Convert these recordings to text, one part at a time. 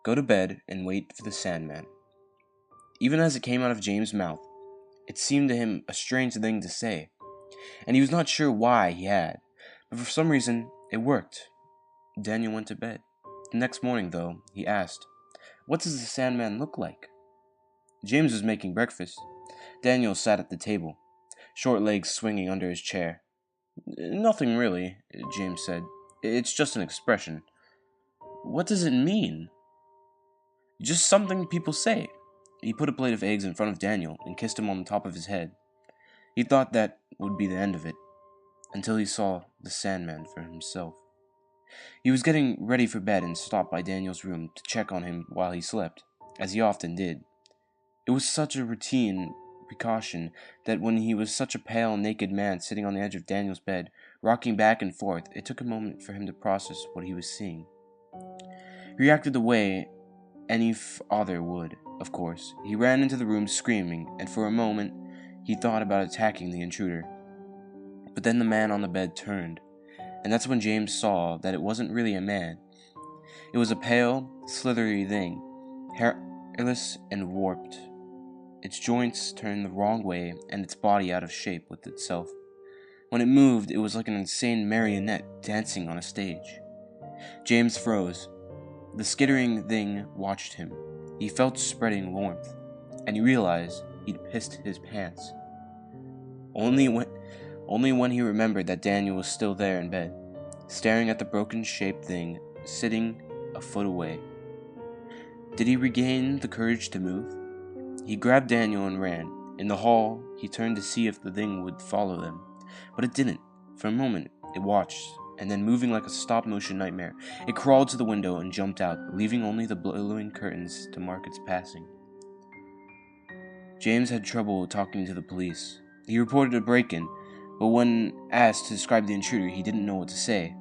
Go to bed and wait for the Sandman. Even as it came out of James' mouth, it seemed to him a strange thing to say, and he was not sure why he had, but for some reason, it worked. Daniel went to bed. The next morning, though, he asked, "What does the Sandman look like?" James was making breakfast. Daniel sat at the table, short legs swinging under his chair. "Nothing really," James said. "It's just an expression." "What does it mean?" "Just something people say." He put a plate of eggs in front of Daniel and kissed him on the top of his head. He thought that would be the end of it, until he saw the Sandman for himself. He was getting ready for bed and stopped by Daniel's room to check on him while he slept, as he often did. It was such a routine precaution that when he was such a pale, naked man sitting on the edge of Daniel's bed, rocking back and forth, it took a moment for him to process what he was seeing. He reacted the way any father would, of course. He ran into the room screaming, and for a moment he thought about attacking the intruder. But then the man on the bed turned, and that's when James saw that it wasn't really a man. It was a pale, slithery thing, hairless and warped. Its joints turned the wrong way, and its body out of shape with itself. When it moved, it was like an insane marionette dancing on a stage. James froze. The skittering thing watched him. He felt spreading warmth, and he realized he'd pissed his pants. Only when he remembered that Daniel was still there in bed, staring at the broken-shaped thing sitting a foot away. Did he regain the courage to move? He grabbed Daniel and ran. In the hall, he turned to see if the thing would follow them, but it didn't. For a moment, it watched, and then, moving like a stop-motion nightmare, it crawled to the window and jumped out, leaving only the billowing curtains to mark its passing. James had trouble talking to the police. He reported a break-in, but when asked to describe the intruder, he didn't know what to say.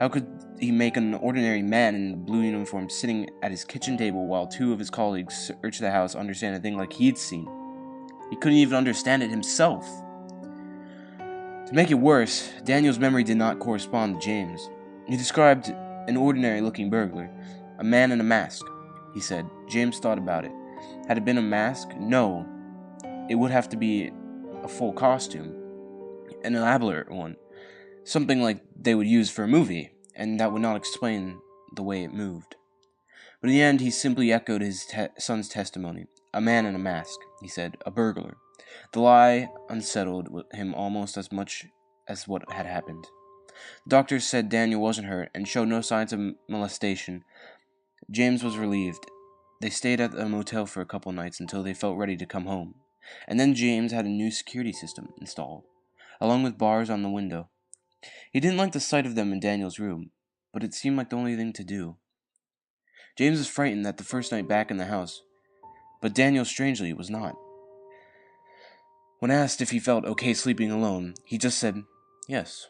How could he make an ordinary man in a blue uniform sitting at his kitchen table while two of his colleagues searched the house understand a thing like he'd seen? He couldn't even understand it himself. To make it worse, Daniel's memory did not correspond to James. He described an ordinary-looking burglar, a man in a mask, he said. James thought about it. Had it been a mask? No. It would have to be a full costume, an elaborate one, something like they would use for a movie, and that would not explain the way it moved. But in the end, he simply echoed his son's testimony. A man in a mask, he said, a burglar. The lie unsettled him almost as much as what had happened. The doctors said Daniel wasn't hurt and showed no signs of molestation. James was relieved. They stayed at a motel for a couple nights until they felt ready to come home. And then James had a new security system installed, along with bars on the window. He didn't like the sight of them in Daniel's room, but it seemed like the only thing to do. James was frightened that the first night back in the house, but Daniel, strangely, was not. When asked if he felt okay sleeping alone, he just said, yes.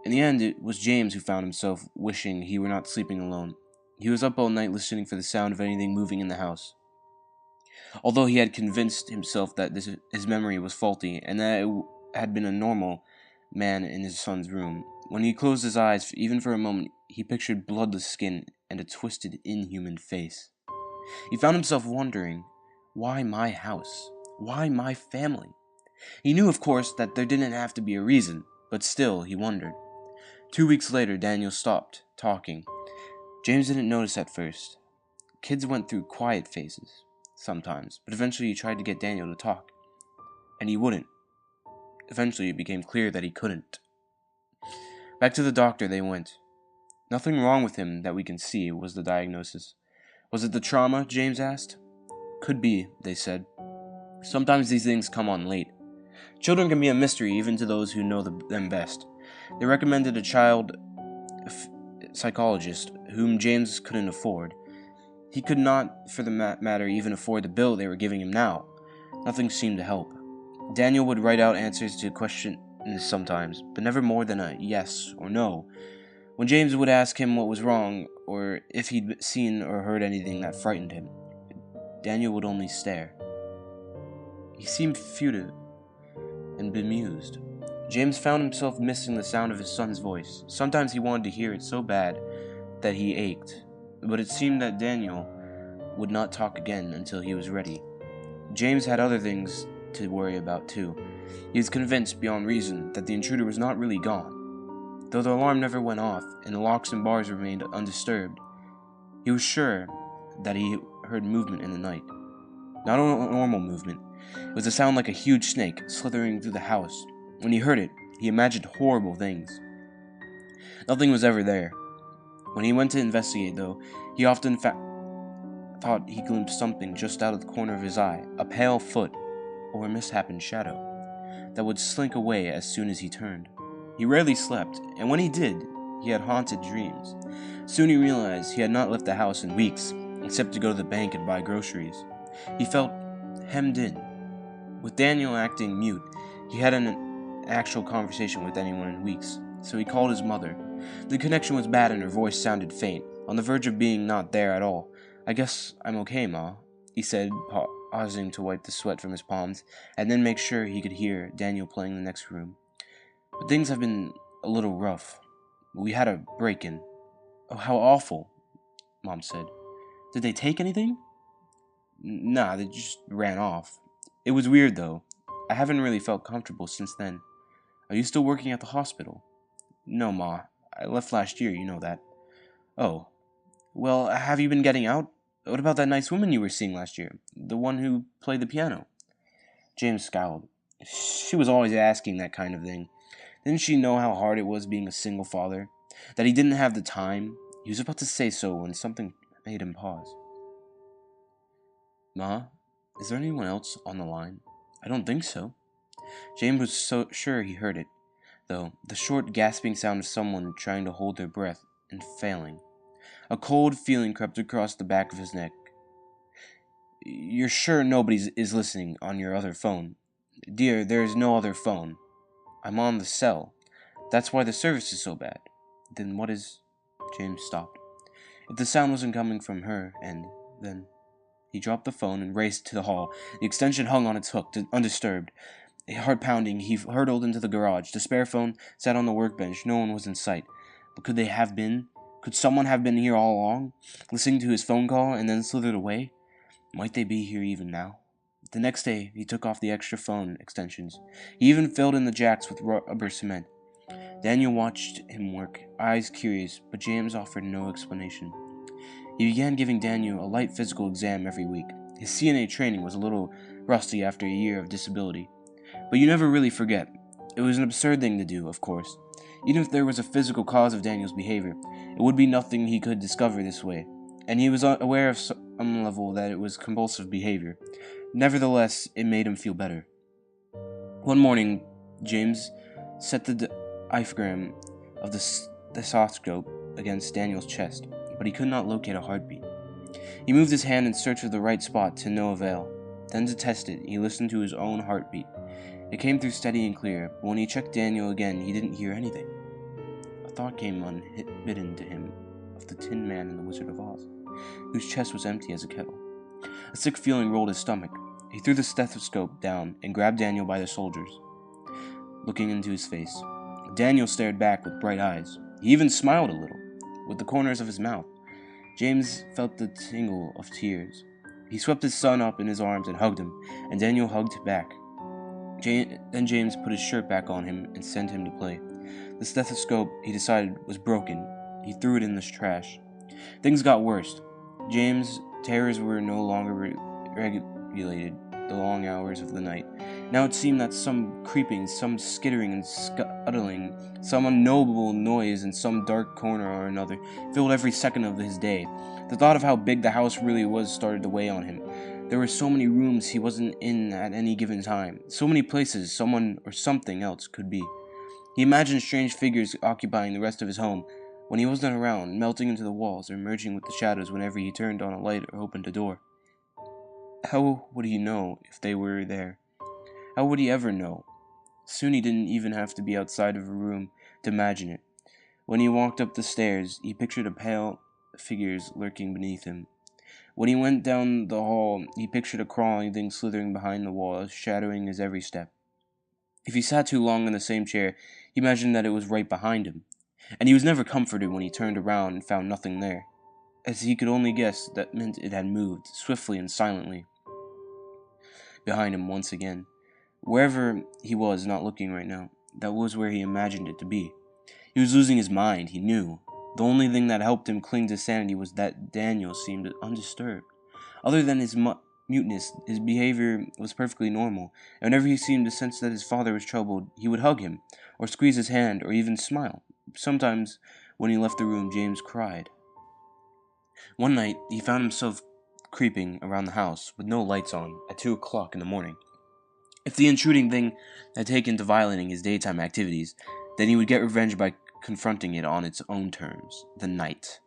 In the end, it was James who found himself wishing he were not sleeping alone. He was up all night listening for the sound of anything moving in the house. Although he had convinced himself that his memory was faulty and that it had been a normal man in his son's room, when he closed his eyes, even for a moment, he pictured bloodless skin and a twisted, inhuman face. He found himself wondering, why my house? Why my family? He knew, of course, that there didn't have to be a reason, but still, he wondered. 2 weeks later, Daniel stopped talking. James didn't notice at first. Kids went through quiet phases, sometimes, but eventually he tried to get Daniel to talk, and he wouldn't. Eventually, it became clear that he couldn't. Back to the doctor they went. Nothing wrong with him that we can see, was the diagnosis. Was it the trauma? James asked. Could be, they said. Sometimes these things come on late. Children can be a mystery even to those who know them best. They recommended a child psychologist whom James couldn't afford. He could not, for the matter, even afford the bill they were giving him now. Nothing seemed to help. Daniel would write out answers to questions sometimes, but never more than a yes or no. When James would ask him what was wrong, or if he'd seen or heard anything that frightened him, Daniel would only stare. He seemed furtive and bemused. James found himself missing the sound of his son's voice. Sometimes he wanted to hear it so bad that he ached. but it seemed that Daniel would not talk again until he was ready. James had other things to worry about too. He was convinced beyond reason that the intruder was not really gone. Though the alarm never went off and the locks and bars remained undisturbed, he was sure that he heard movement in the night. Not a normal movement. It was a sound like a huge snake slithering through the house. When he heard it, he imagined horrible things. Nothing was ever there. When he went to investigate, though, he often thought he glimpsed something just out of the corner of his eye, a pale foot, or a misshapen shadow, that would slink away as soon as he turned. He rarely slept, and when he did, he had haunted dreams. Soon he realized he had not left the house in weeks, except to go to the bank and buy groceries. He felt hemmed in. With Daniel acting mute, he hadn't an actual conversation with anyone in weeks, so he called his mother. The connection was bad and her voice sounded faint, on the verge of being not there at all. "I guess I'm okay, Ma," he said, pausing to wipe the sweat from his palms, and then make sure he could hear Daniel playing in the next room. "But things have been a little rough. We had a break-in." "Oh, how awful," Mom said. "Did they take anything?" "Nah, they just ran off. It was weird, though. I haven't really felt comfortable since then." "Are you still working at the hospital?" "No, Ma. I left last year, you know that." "Oh. Well, have you been getting out? What about that nice woman you were seeing last year? The one who played the piano?" James scowled. She was always asking that kind of thing. Didn't she know how hard it was being a single father? That he didn't have the time? He was about to say so when something made him pause. "Ma, is there anyone else on the line?" "I don't think so." James was so sure he heard it, though, the short, gasping sound of someone trying to hold their breath and failing. A cold feeling crept across the back of his neck. "You're sure nobody is listening on your other phone?" "Dear, there is no other phone. I'm on the cell. That's why the service is so bad." "Then what is—" James stopped. If the sound wasn't coming from her end, then... He dropped the phone and raced to the hall. The extension hung on its hook, undisturbed. Heart pounding, he hurtled into the garage. The spare phone sat on the workbench. No one was in sight. But could they have been? Could someone have been here all along, listening to his phone call and then slithered away? Might they be here even now? The next day, he took off the extra phone extensions. He even filled in the jacks with rubber cement. Daniel watched him work, eyes curious, but James offered no explanation. He began giving Daniel a light physical exam every week. His CNA training was a little rusty after a year of disability. But you never really forget. It was an absurd thing to do, of course. Even if there was a physical cause of Daniel's behavior, it would be nothing he could discover this way, and he was aware of some level that it was compulsive behavior. Nevertheless, it made him feel better. One morning, James set the diaphragm of the stethoscope against Daniel's chest, but he could not locate a heartbeat. He moved his hand in search of the right spot to no avail. Then to test it, he listened to his own heartbeat. It came through steady and clear, but when he checked Daniel again, he didn't hear anything. A thought came unbidden to him of the Tin Man in The Wizard of Oz, whose chest was empty as a kettle. A sick feeling rolled his stomach. He threw the stethoscope down and grabbed Daniel by the shoulders, looking into his face. Daniel stared back with bright eyes. He even smiled a little, with the corners of his mouth. James felt the tingle of tears. He swept his son up in his arms and hugged him, and Daniel hugged back. Then James put his shirt back on him and sent him to play. The stethoscope, he decided, was broken. He threw it in the trash. Things got worse. James' terrors were no longer regulated the long hours of the night. Now it seemed that some creeping, some skittering and scuttling, some unknowable noise in some dark corner or another filled every second of his day. The thought of how big the house really was started to weigh on him. There were so many rooms he wasn't in at any given time, so many places someone or something else could be. He imagined strange figures occupying the rest of his home when he wasn't around, melting into the walls or merging with the shadows whenever he turned on a light or opened a door. How would he know if they were there? How would he ever know? Soon he didn't even have to be outside of a room to imagine it. When he walked up the stairs, he pictured a pale figures lurking beneath him. When he went down the hall, he pictured a crawling thing slithering behind the wall, shadowing his every step. If he sat too long in the same chair, he imagined that it was right behind him, and he was never comforted when he turned around and found nothing there. as he could only guess that meant it had moved, swiftly and silently, behind him once again. Wherever he was, not looking right now, that was where he imagined it to be. He was losing his mind, he knew. The only thing that helped him cling to sanity was that Daniel seemed undisturbed. Other than his muteness, his behavior was perfectly normal, and whenever he seemed to sense that his father was troubled, he would hug him, or squeeze his hand, or even smile. Sometimes, when he left the room, James cried. One night, he found himself creeping around the house, with no lights on, at 2 o'clock in the morning. If the intruding thing had taken to violating his daytime activities, then he would get revenge by confronting it on its own terms, the night.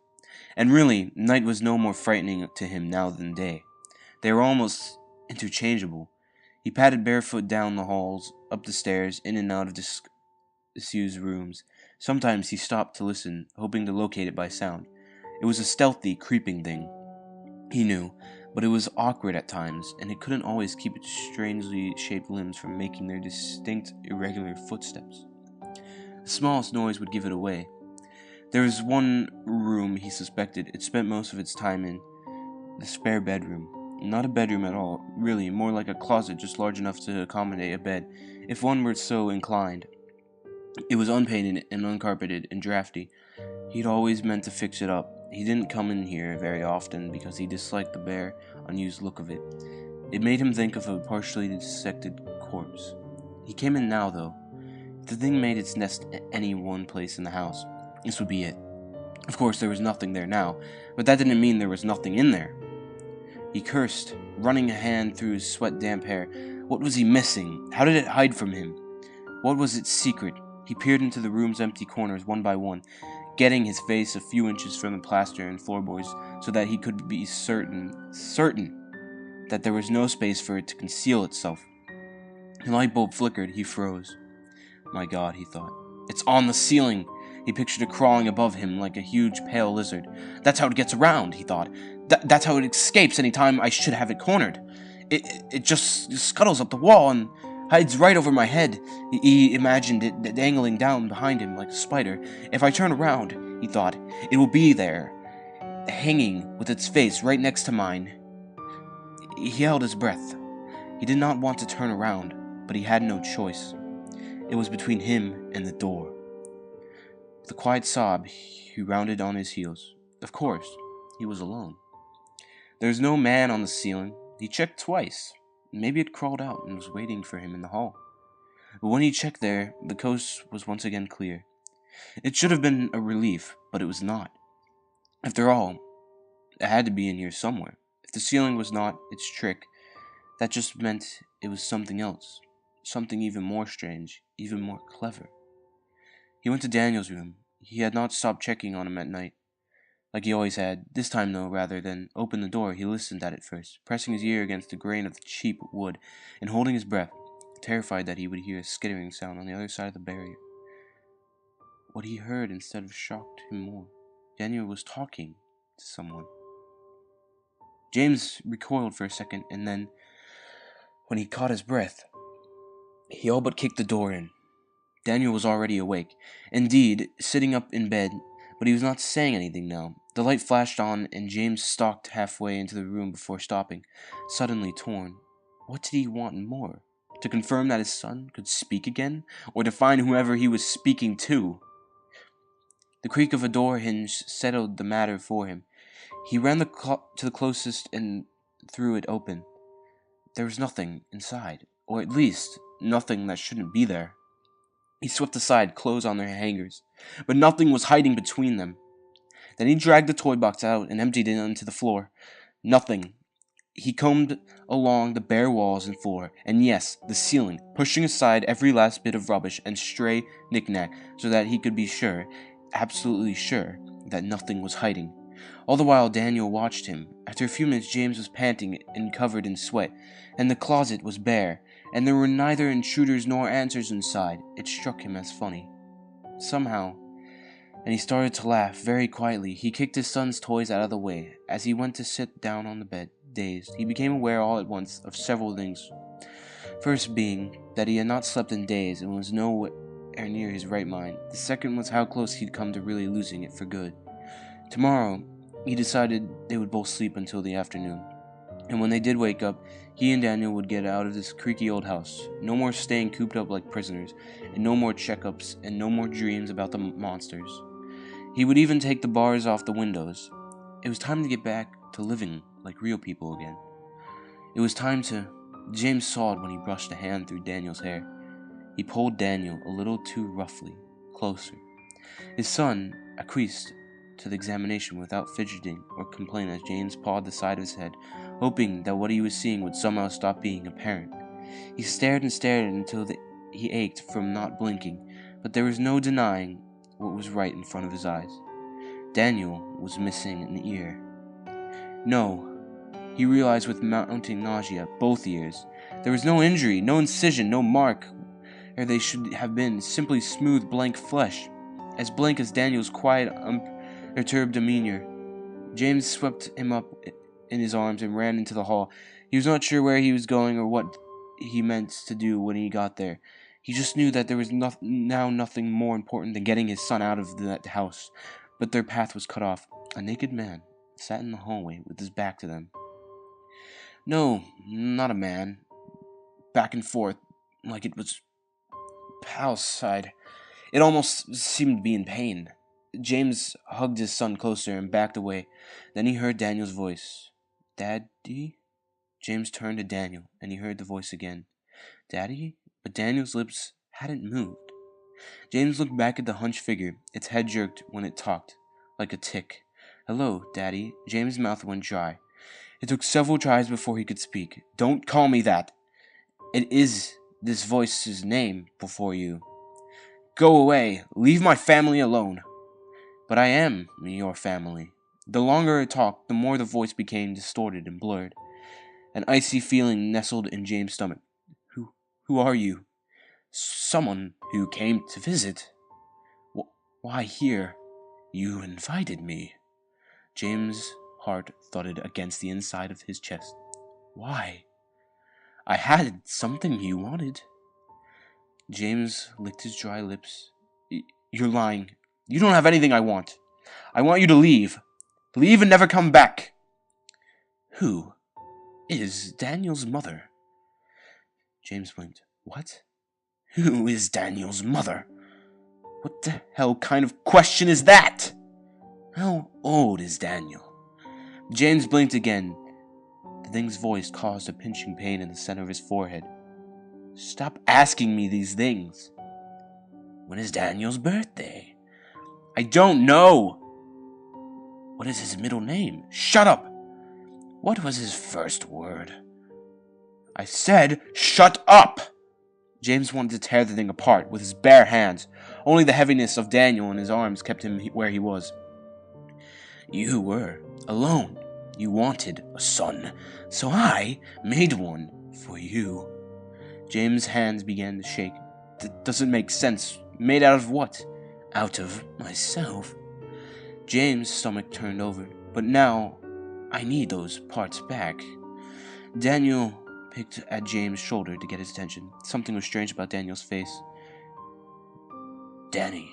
And really, night was no more frightening to him now than day. They were almost interchangeable. He padded barefoot down the halls, up the stairs, in and out of disused rooms. Sometimes he stopped to listen, hoping to locate it by sound. It was a stealthy, creeping thing, he knew, but it was awkward at times, and it couldn't always keep its strangely shaped limbs from making their distinct, irregular footsteps. The smallest noise would give it away. There was one room he suspected it spent most of its time in, the spare bedroom. Not a bedroom at all, really, more like a closet just large enough to accommodate a bed, if one were so inclined. It was unpainted and uncarpeted and drafty. He'd always meant to fix it up. He didn't come in here very often because he disliked the bare, unused look of it. It made him think of a partially dissected corpse. He came in now, though. If the thing made its nest at any one place in the house, this would be it. Of course, there was nothing there now, but that didn't mean there was nothing in there. He cursed, running a hand through his sweat-damp hair. What was he missing? How did it hide from him? What was its secret? He peered into the room's empty corners one by one, getting his face a few inches from the plaster and floorboards so that he could be certain that there was no space for it to conceal itself. The light bulb flickered. He froze. My God, he thought. It's on the ceiling. He pictured it crawling above him like a huge pale lizard. That's how it gets around, he thought. That's how it escapes any time I should have it cornered. It just scuttles up the wall and hides right over my head. He imagined it dangling down behind him like a spider. If I turn around, he thought, it will be there, hanging with its face right next to mine. He held his breath. He did not want to turn around, but he had no choice. It was between him and the door. With a quiet sob, he rounded on his heels. Of course, he was alone. There was no man on the ceiling. He checked twice. Maybe it crawled out and was waiting for him in the hall. But when he checked there, the coast was once again clear. It should have been a relief, but it was not. After all, it had to be in here somewhere. If the ceiling was not its trick, that just meant it was something else. Something even more strange, even more clever. He went to Daniel's room. He had not stopped checking on him at night, like he always had. This time, though, rather than open the door, he listened at it first, pressing his ear against the grain of the cheap wood, and holding his breath, terrified that he would hear a skittering sound on the other side of the barrier. What he heard instead of shocked him more. Daniel was talking to someone. James recoiled for a second, and then, when he caught his breath, he all but kicked the door in. Daniel was already awake, indeed, sitting up in bed, but he was not saying anything now. The light flashed on, and James stalked halfway into the room before stopping, suddenly torn. What did he want more? To confirm that his son could speak again, or to find whoever he was speaking to? The creak of a door hinge settled the matter for him. He ran to the closest and threw it open. There was nothing inside, or at least, nothing that shouldn't be there. He swept aside clothes on their hangers, but nothing was hiding between them. Then he dragged the toy box out and emptied it onto the floor. Nothing. He combed along the bare walls and floor, and yes, the ceiling, pushing aside every last bit of rubbish and stray knick-knack so that he could be sure, absolutely sure, that nothing was hiding. All the while Daniel watched him. After a few minutes James was panting and covered in sweat, and the closet was bare, and there were neither intruders nor answers inside. It struck him as funny. Somehow, and he started to laugh very quietly. He kicked his son's toys out of the way. As he went to sit down on the bed, dazed, he became aware all at once of several things. First being that he had not slept in days and was nowhere near his right mind. The second was how close he'd come to really losing it for good. Tomorrow, he decided they would both sleep until the afternoon. And when they did wake up, he and Daniel would get out of this creaky old house. No more staying cooped up like prisoners, and no more checkups, and no more dreams about the monsters. He would even take the bars off the windows. It was time to get back to living like real people again. It was time to... James saw it when he brushed a hand through Daniel's hair. He pulled Daniel a little too roughly, closer. His son acquiesced to the examination without fidgeting or complaint as James pawed the side of his head, hoping that what he was seeing would somehow stop being apparent. He stared and stared until he ached from not blinking, but there was no denying what was right in front of his eyes. Daniel was missing an ear. No, he realized with mounting nausea, both ears. There was no injury, no incision, no mark where they should have been, simply smooth, blank flesh, as blank as Daniel's quiet, unperturbed demeanor. James swept him up in his arms and ran into the hall. He was not sure where he was going or what he meant to do when he got there. He just knew that there was now nothing more important than getting his son out of that house. But their path was cut off. A naked man sat in the hallway with his back to them. No, not a man. Back and forth, like it was outside. It almost seemed to be in pain. James hugged his son closer and backed away. Then he heard Daniel's voice. Daddy? James turned to Daniel, and he heard the voice again. Daddy? But Daniel's lips hadn't moved. James looked back at the hunched figure. Its head jerked when it talked, like a tick. Hello, Daddy. James' mouth went dry. It took several tries before he could speak. Don't call me that. It is this voice's name before you. Go away. Leave my family alone. But I am your family. The longer it talked, the more the voice became distorted and blurred. An icy feeling nestled in James' stomach. Who are you? Someone who came to visit. Why here? You invited me. James' heart thudded against the inside of his chest. Why? I had something you wanted. James licked his dry lips. You're lying. You don't have anything I want. I want you to leave. Leave and never come back. Who is Daniel's mother? James blinked. What? Who is Daniel's mother? What the hell kind of question is that? How old is Daniel? James blinked again. The thing's voice caused a pinching pain in the center of his forehead. Stop asking me these things. When is Daniel's birthday? I don't know. What is his middle name? Shut up. What was his first word? I said, shut up! James wanted to tear the thing apart with his bare hands. Only the heaviness of Daniel in his arms kept him where he was. You were alone. You wanted a son, so I made one for you. James' hands began to shake. That doesn't make sense. Made out of what? Out of myself. James' stomach turned over. But now, I need those parts back. Daniel picked at James' shoulder to get his attention. Something was strange about Daniel's face. Danny,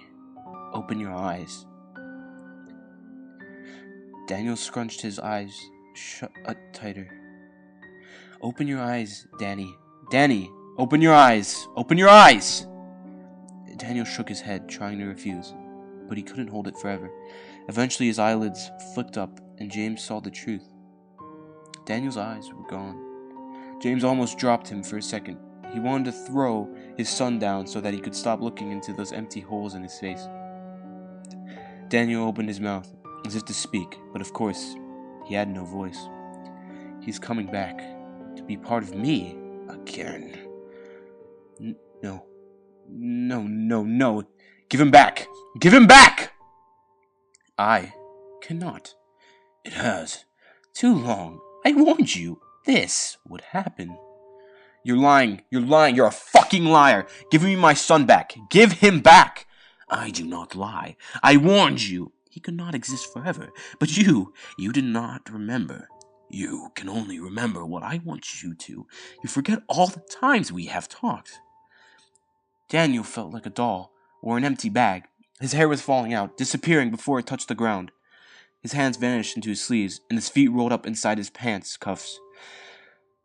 open your eyes. Daniel scrunched his eyes shut tighter. Open your eyes, Danny. Danny, open your eyes. Open your eyes! Daniel shook his head, trying to refuse, but he couldn't hold it forever. Eventually his eyelids flicked up, and James saw the truth. Daniel's eyes were gone. James almost dropped him for a second. He wanted to throw his son down so that he could stop looking into those empty holes in his face. Daniel opened his mouth, as if to speak, but of course, he had no voice. He's coming back to be part of me again. No. Give him back! Give him back! I cannot. It has. Too long. I warned you. This would happen. You're lying. You're a fucking liar. Give me my son back. Give him back. I do not lie. I warned you. He could not exist forever. But you did not remember. You can only remember what I want you to. You forget all the times we have talked. Daniel felt like a doll, or an empty bag. His hair was falling out, disappearing before it touched the ground. His hands vanished into his sleeves, and his feet rolled up inside his pants cuffs.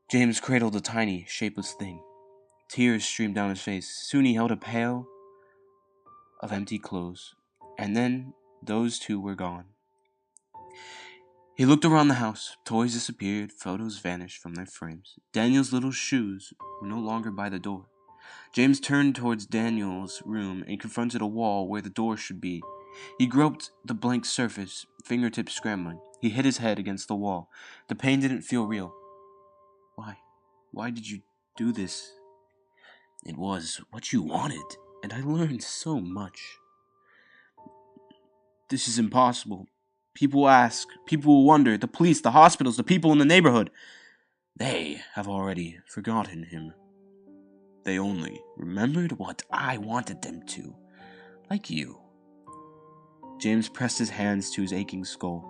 James cradled a tiny, shapeless thing. Tears streamed down his face. Soon he held a pail of empty clothes, and then those too were gone. He looked around the house. Toys disappeared, photos vanished from their frames. Daniel's little shoes were no longer by the door. James turned towards Daniel's room and confronted a wall where the door should be. He groped the blank surface, fingertips scrambling. He hit his head against the wall. The pain didn't feel real. Why? Why did you do this? It was what you wanted, and I learned so much. This is impossible. People will ask, people will wonder, the police, the hospitals, the people in the neighborhood. They have already forgotten him. They only remembered what I wanted them to, like you. James pressed his hands to his aching skull.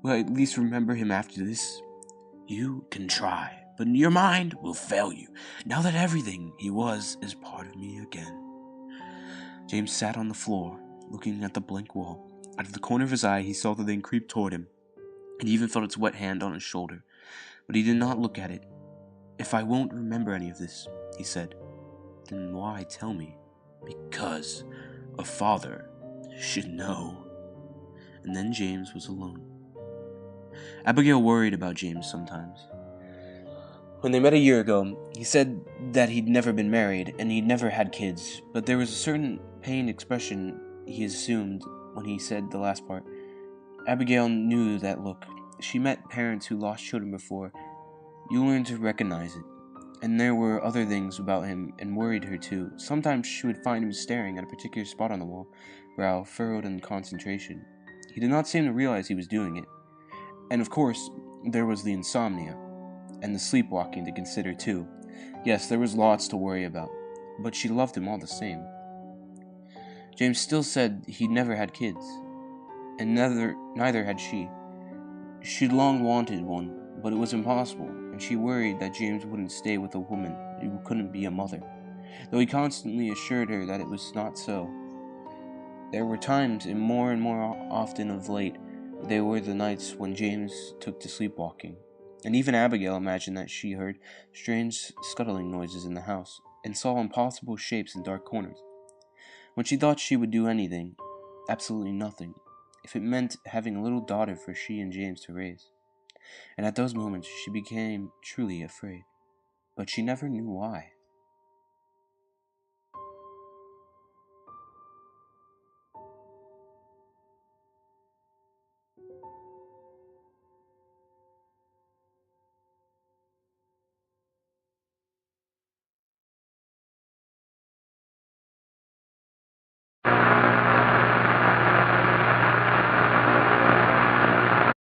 Will I at least remember him after this? You can try, but your mind will fail you, now that everything he was is part of me again. James sat on the floor, looking at the blank wall. Out of the corner of his eye, he saw the thing creep toward him, and he even felt its wet hand on his shoulder. But he did not look at it. If I won't remember any of this, he said, then why tell me? Because a father should know. And then James was alone. Abigail worried about James sometimes. When they met a year ago, he said that he'd never been married and he'd never had kids, but there was a certain pained expression he assumed when he said the last part. Abigail knew that look. She met parents who lost children before. You learn to recognize it. And there were other things about him and worried her too. Sometimes she would find him staring at a particular spot on the wall, brow furrowed in concentration. He did not seem to realize he was doing it. And of course, there was the insomnia, and the sleepwalking to consider too. Yes, there was lots to worry about, but she loved him all the same. James still said he'd never had kids, and neither had she. She'd long wanted one, but it was impossible, and she worried that James wouldn't stay with a woman who couldn't be a mother, though he constantly assured her that it was not so. There were times, and more often of late, they were the nights when James took to sleepwalking, and even Abigail imagined that she heard strange scuttling noises in the house, and saw impossible shapes in dark corners. When she thought she would do anything, absolutely nothing, if it meant having a little daughter for she and James to raise. And at those moments she became truly afraid, but she never knew why.